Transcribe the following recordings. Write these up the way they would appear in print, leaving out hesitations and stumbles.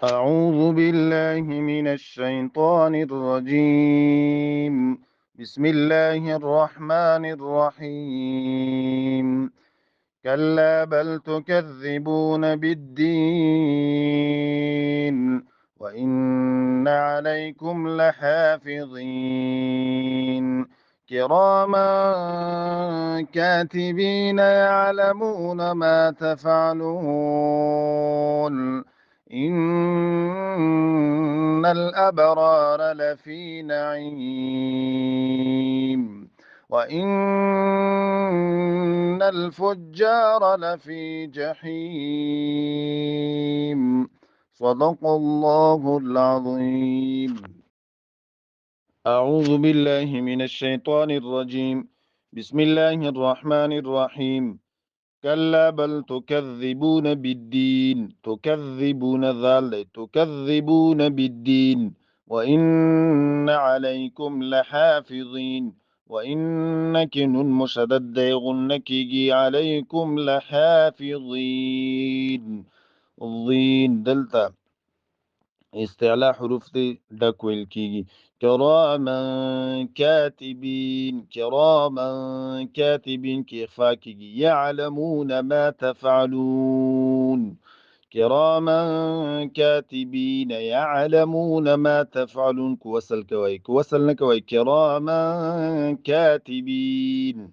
أعوذ بالله من الشيطان الرجيم. بسم الله الرحمن الرحيم. كلا بل تكذبون بالدين وإن عليكم لحافظين كراما كاتبين يعلمون ما تفعلون. إن الأبرار لفي نعيم وإن الفجار لفي جحيم. صدق الله العظيم. أعوذ بالله من الشيطان الرجيم. بسم الله الرحمن الرحيم. كلا بل تكذبون بالدين تكذبون تكذبون بالدين وإن عليكم لحافظين وإنك مشدد غنكي عليكم لحافظين. الضين دلتا استعلاء حروف دي ډکویل کیږي. کراما کاتبین کی اخفا کیږي. یعلمون ما تفعلون. كراما كاتبين يعلمون ما تفعلون. كوسل نكوي كراما كاتبين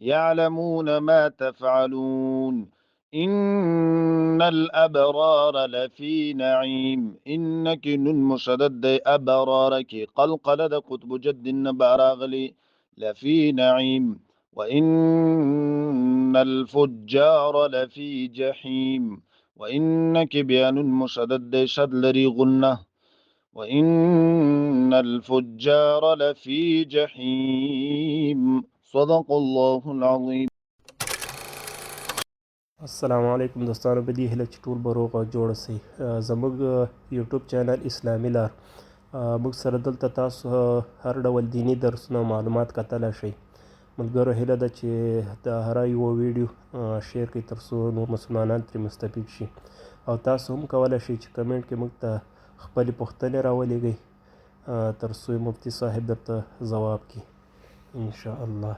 يعلمون ما تفعلون. إن الأبرار لفي نعيم. إنك نن مشدد أبرارك قلقلد قطب جد براغلي لفي نعيم وإن الفجار لفي جحيم. وإنك بيان مشدد شدلري غنة وإن الفجار لفي جحيم. صدق الله العظيم. السلام علیکم دوستانو، په دې هیله چې ټول به روغ او جوړ سئ. زموږ یوټیوب چینل اسلامي لار، موږ سره دلته تاسو هر ډول دیني درسونه او معلومات کتلی شئ. ملګرو هیله ده چې د هر یوه ویډیو شیر کړئ تر څو نور مسلمانان ترې مستفید شي، او تاسو هم کولی شئ چې کمنټ کې موږ ته خپلې پوښتنې راولېږئ تر څو مفتي صاحب درته ځواب کړي انشاءالله.